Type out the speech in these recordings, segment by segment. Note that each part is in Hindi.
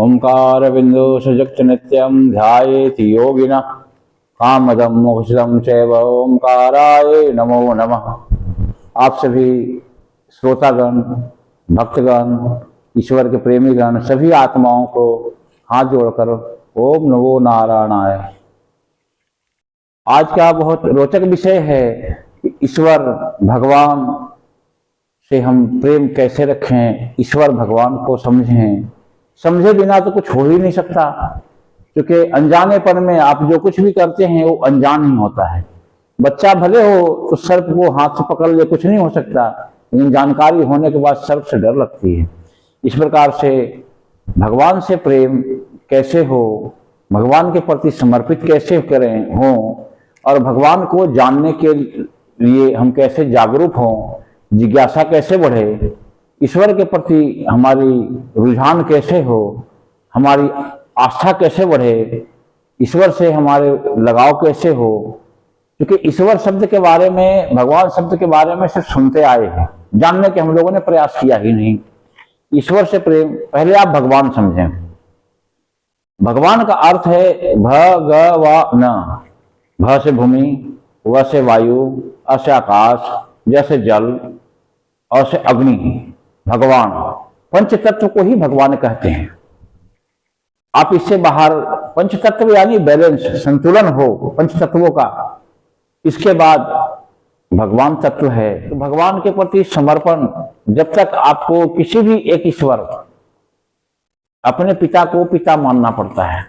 ओंकार बिंदु सजक्त नित्यं ध्यायेति योगिनः कामदं मोक्षदं चैव ओंकाराय नमो नमः। आप सभी श्रोतागण, भक्तगण, ईश्वर के प्रेमीगण, सभी आत्माओं को हाथ जोड़कर ओम नमो नारायणाय। आज का बहुत रोचक विषय है कि ईश्वर भगवान से हम प्रेम कैसे रखें, ईश्वर भगवान को समझें। समझे बिना तो कुछ हो ही नहीं सकता, क्योंकि अनजानेपन में आप जो कुछ भी करते हैं वो अनजान ही होता है। बच्चा भले हो तो सर्प को हाथ से पकड़ ले, कुछ नहीं हो सकता, लेकिन जानकारी होने के बाद सर्प से डर लगती है। इस प्रकार से भगवान से प्रेम कैसे हो, भगवान के प्रति समर्पित कैसे करें हो, और भगवान को जानने के लिए हम कैसे जागरूक हों, जिज्ञासा कैसे बढ़े, ईश्वर के प्रति हमारी रुझान कैसे हो, हमारी आस्था कैसे बढ़े, ईश्वर से हमारे लगाव कैसे हो। क्योंकि ईश्वर शब्द के बारे में, भगवान शब्द के बारे में सिर्फ सुनते आए हैं, जानने के हम लोगों ने प्रयास किया ही नहीं। ईश्वर से प्रेम, पहले आप भगवान समझें। भगवान का अर्थ है भगवान। भ से भूमि, व से वायु, अ से आकाश, ज से जल, और से अग्नि। भगवान पंच तत्व को ही भगवान कहते हैं। आप इससे बाहर, पंच तत्व यानी बैलेंस, संतुलन हो पंच तत्वों का, इसके बाद भगवान तत्व है। तो भगवान के प्रति समर्पण, जब तक आपको किसी भी एक ईश्वर, अपने पिता को पिता मानना पड़ता है।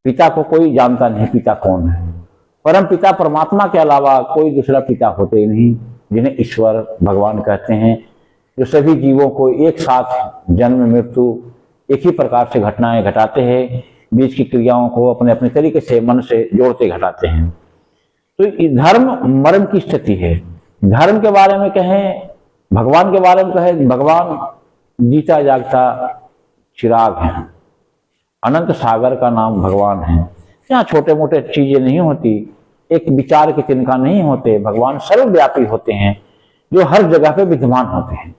पिता को कोई जानता नहीं पिता कौन है। परम पिता परमात्मा के अलावा कोई दूसरा पिता होते ही नहीं, जिन्हें ईश्वर भगवान कहते हैं, जो सभी जीवों को एक साथ जन्म मृत्यु एक ही प्रकार से घटनाएं घटाते हैं, बीच की क्रियाओं को अपने अपने तरीके से मन से जोड़ते घटाते हैं। तो धर्म मर्म की स्थिति है। धर्म के बारे में कहें, भगवान के बारे में कहें, भगवान जीता जागता चिराग है, अनंत सागर का नाम भगवान है। यहाँ छोटे मोटे चीजें नहीं होती, एक विचार के तिनका नहीं होते। भगवान सर्वव्यापी होते हैं, जो हर जगह पे विद्यमान होते हैं।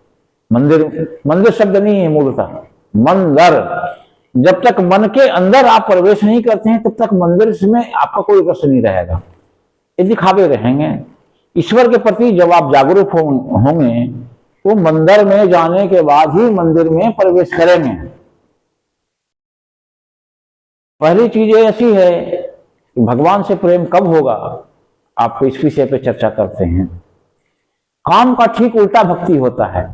मंदिर शब्द नहीं है मूलतः, मंदिर। जब तक मन के अंदर आप प्रवेश नहीं करते हैं, तब तक मंदिर में आपका कोई रस नहीं रहेगा, ये दिखावे रहेंगे। ईश्वर के प्रति जब आप जागरूक होंगे तो मंदिर में जाने के बाद ही मंदिर में प्रवेश करेंगे। पहली चीज ऐसी है कि भगवान से प्रेम कब होगा, आप इस विषय पे चर्चा करते हैं। काम का ठीक उल्टा भक्ति होता है,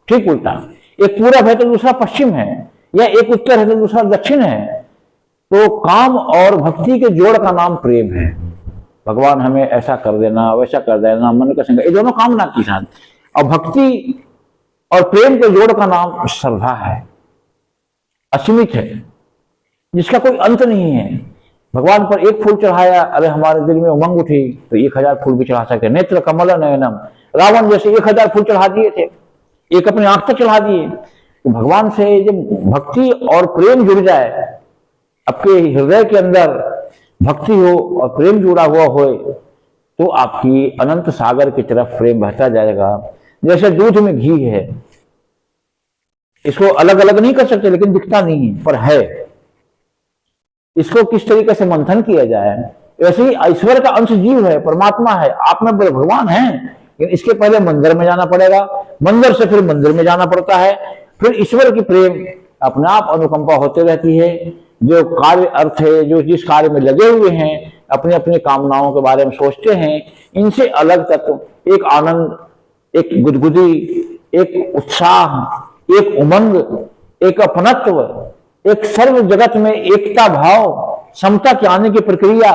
ठीक उल्टा। एक पूरब है तो दूसरा पश्चिम है, या एक उत्तर है तो दूसरा दक्षिण है। तो काम और भक्ति के जोड़ का नाम प्रेम है। भगवान हमें ऐसा कर देना, वैसा कर देना, मन का संग, ये दोनों कामना की साथ। और भक्ति और प्रेम के जोड़ का नाम श्रद्धा है, असीमित है, जिसका कोई अंत नहीं है। भगवान पर एक फूल चढ़ाया, अरे हमारे दिल में उमंग उठी तो 1000 फूल भी चढ़ा सकते। नेत्र कमल नयनम, रावण जैसे 1000 फूल चढ़ा दिए थे, एक अपने आंख तक चढ़ा दिए। तो भगवान से जब भक्ति और प्रेम जुड़ जाए, आपके हृदय के अंदर भक्ति हो और प्रेम जुड़ा हुआ हो, तो आपकी अनंत सागर की तरफ प्रेम बहता जाएगा। जैसे दूध में घी है, इसको अलग अलग नहीं कर सकते, लेकिन दिखता नहीं है पर है। इसको किस तरीके से मंथन किया जाए, वैसे ही ईश्वर का अंश जीव है, परमात्मा है, आप में भगवान है। लेकिन इसके पहले मंदिर में जाना पड़ेगा, मंदिर से फिर मंदिर में जाना पड़ता है, फिर ईश्वर की प्रेम अपने आप अनुकंपा होते रहती है। जो कार्य अर्थ है, जो जिस कार्य में लगे हुए हैं, अपने अपने कामनाओं के बारे में सोचते हैं, इनसे अलग तत्व, एक आनंद, एक गुदगुदी, एक उत्साह, एक उमंग, एक अपनत्व, एक सर्व जगत में एकता भाव, समता के आने की प्रक्रिया,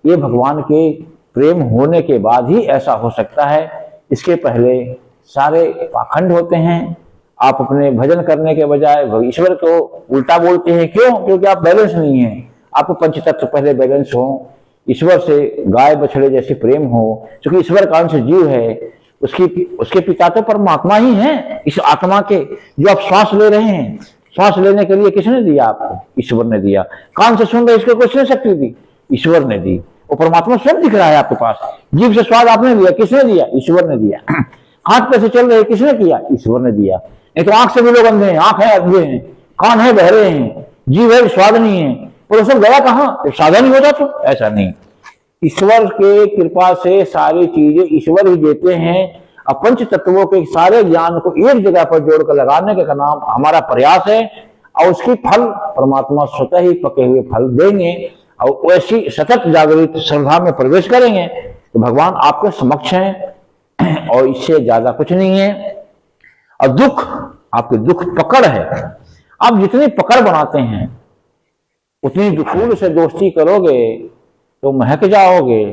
ये भगवान के प्रेम होने के बाद ही ऐसा हो सकता है। इसके पहले सारे पाखंड होते हैं। आप अपने भजन करने के बजाय ईश्वर को उल्टा बोलते हैं। क्यों? क्योंकि आप बैलेंस नहीं है। आपको पंचतत्व पहले बैलेंस हो, ईश्वर से गाय बछड़े जैसे प्रेम हो, क्योंकि ईश्वर का अंश जीव है। उसके पिता तो परमात्मा ही है। इस आत्मा के जो आप श्वास ले रहे हैं, श्वास लेने के लिए किसने दिया आपको? ईश्वर ने दिया। कान से सुन रहे, इसको किसने शक्ति दी? ईश्वर ने दी। वो परमात्मा स्वयं दिख रहा है आपके पास। जीभ से स्वाद आपने लिया, किसने दिया? ईश्वर ने दिया। हाथ पैसे चल रहे, किसने किया? ईश्वर ने दिया। नहीं तो आंख से भी लोग अंधे हैं, आंख है अंधे हैं, कान है बहरे हैं, जीव है स्वाद नहीं है, पर सब गया कहाँ, साधन ही हो जाता। ऐसा नहीं, ईश्वर के कृपा से सारी चीजें ईश्वर ही देते हैं। पंच तत्वों के सारे ज्ञान को एक जगह पर जोड़कर लगाने का नाम हमारा प्रयास है, और उसकी फल परमात्मा स्वतः ही पके हुए फल देंगे। और वैसी सतत जागृत श्रद्धा में प्रवेश करेंगे तो भगवान आपके समक्ष हैं, और इससे ज्यादा कुछ नहीं है। और दुख, आपके दुख पकड़ है। आप जितनी पकड़ बनाते हैं उतनी फूल से दोस्ती करोगे तो महक जाओगे,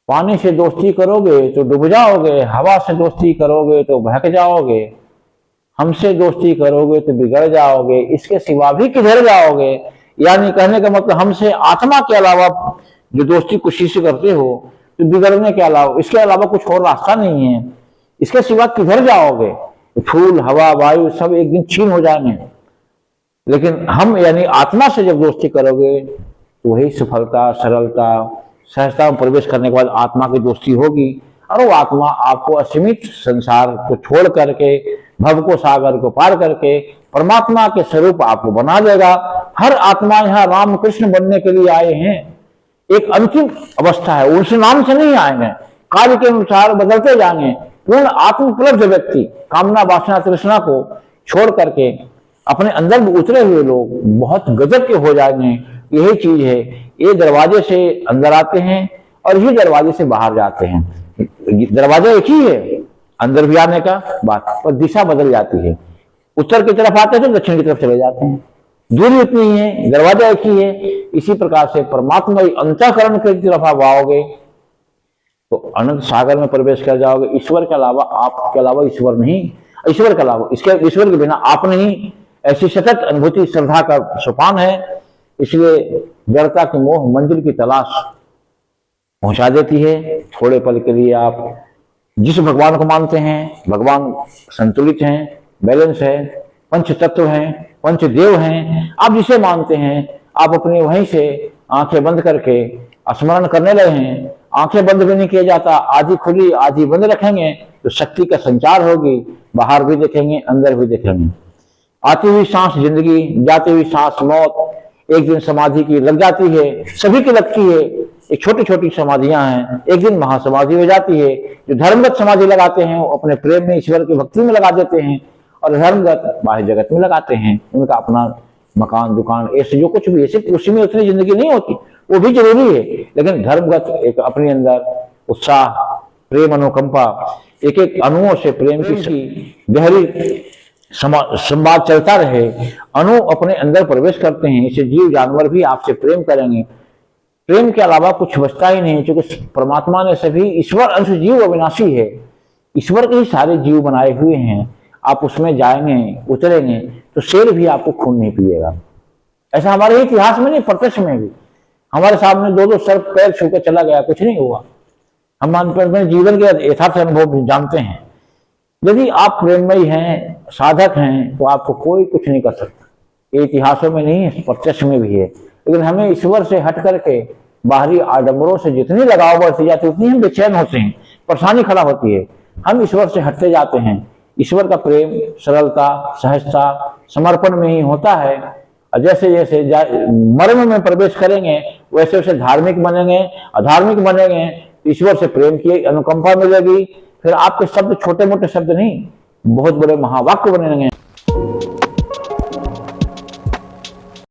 पानी से दोस्ती करोगे तो डूब जाओगे, हवा से दोस्ती करोगे तो बहक जाओगे, हमसे दोस्ती करोगे तो बिगड़ जाओगे, इसके सिवा भी किधर जाओगे। यानी कहने का मतलब हमसे आत्मा के अलावा जो दोस्ती कोशिश करते हो तो बिगड़ने के अलावा, इसके अलावा कुछ और रास्ता नहीं है, इसके सिवा किधर जाओगे। फूल, हवा, वायु सब एक दिन छीन हो जाएंगे, लेकिन हम यानी आत्मा से जब दोस्ती करोगे तो वही सफलता, सरलता, सहजता में प्रवेश करने के बाद आत्मा की दोस्ती होगी, और वो आत्मा आपको असीमित संसार को छोड़ करके, भव को, सागर को पार करके परमात्मा के स्वरूप आपको बना देगा। हर आत्मा यहाँ राम कृष्ण बनने के लिए आए हैं, एक अंतिम अवस्था है, उस नाम से नहीं आएंगे, कार्य के अनुसार बदलते जाएंगे। पूर्ण आत्मोपलब्ध व्यक्ति कामना, वासना, तृष्णा को छोड़ करके अपने अंदर उतरे हुए लोग बहुत गजब के हो जाएंगे। यही चीज है, ये दरवाजे से अंदर आते हैं और ये दरवाजे से बाहर जाते हैं। दरवाजा एक ही है अंदर भी आने का बात, पर दिशा बदल जाती है। उत्तर की तरफ आते हैं तो दक्षिण की तरफ चले जाते हैं, दूरी उतनी ही है, दरवाजा एक ही है। इसी प्रकार से परमात्मा अंतःकरण की तरफ आप आओगे तो अनंत सागर में प्रवेश कर जाओगे। ईश्वर के अलावा, आपके अलावा ईश्वर नहीं, ईश्वर के अलावा, इसके ईश्वर के बिना आप नहीं। ऐसी सतत अनुभूति श्रद्धा का सोपान है। इसलिए जड़ता की मोह मंजिल की तलाश पहुंचा देती है। थोड़े पल के लिए आप जिस भगवान को मानते हैं, भगवान संतुलित हैं, बैलेंस है, पंच तत्व हैं, पंच देव हैं, आप जिसे मानते हैं आप अपने वहीं से आंखें बंद करके स्मरण करने लगे हैं। आंखें बंद भी नहीं किया जाता, आधी खुली आधी बंद रखेंगे तो शक्ति का संचार होगी, बाहर भी देखेंगे अंदर भी देखेंगे। आती हुई सांस जिंदगी, जाती हुई सांस मौत। एक दिन समाधि की लग जाती है, सभी की लगती है, एक छोटी छोटी समाधियां हैं, एक दिन महासमाधि हो जाती है। जो धर्मगत समाधि लगाते हैं वो अपने प्रेम में, ईश्वर की भक्ति में लगा देते हैं, और धर्मगत बाह्य जगत में लगाते हैं, उनका अपना मकान, दुकान, ऐसे जो कुछ भी है, सिर्फ उसी में उतनी जिंदगी नहीं होती, वो भी जरूरी है, लेकिन धर्मगत एक अपने अंदर उत्साह, प्रेम, अनुकंपा, एक एक अणुओं से प्रेम की गहरी संवाद चलता रहे, अणु अपने अंदर प्रवेश करते हैं। इसे जीव जानवर भी आपसे प्रेम करेंगे। प्रेम के अलावा कुछ बचता ही नहीं, क्योंकि परमात्मा ने सभी, ईश्वर अंश जीव अविनाशी है, ईश्वर के ही सारे जीव बनाए हुए हैं। आप उसमें जाएंगे, उतरेंगे तो शेर भी आपको खून नहीं पिएगा। ऐसा हमारे इतिहास में नहीं, प्रत्यक्ष में भी हमारे सामने दो सर्प पैर छू के चला गया, कुछ नहीं हुआ। हम अपने जीवन के यथार्थ अनुभव जानते हैं। यदि आप प्रेममयी हैं, साधक हैं, तो आपको कोई कुछ नहीं कर सकता। ये इतिहासों में नहीं है, प्रत्यक्ष में भी है। लेकिन हमें ईश्वर से हट करके बाहरी आडंबरों से जितनी लगाव बढ़ती जाती है उतनी हम बेचैन होते हैं, परेशानी खड़ा होती है। हम ईश्वर से हटते जाते हैं। ईश्वर का प्रेम सरलता, सहजता, समर्पण में ही होता है। और जैसे जैसे मर्म में प्रवेश करेंगे वैसे वैसे धार्मिक बनेंगे, अधार्मिक बनेंगे, ईश्वर से प्रेम की अनुकंपा मिलेगी। फिर आपके शब्द छोटे मोटे शब्द नहीं, बहुत बड़े महावाक्य बनेंगे।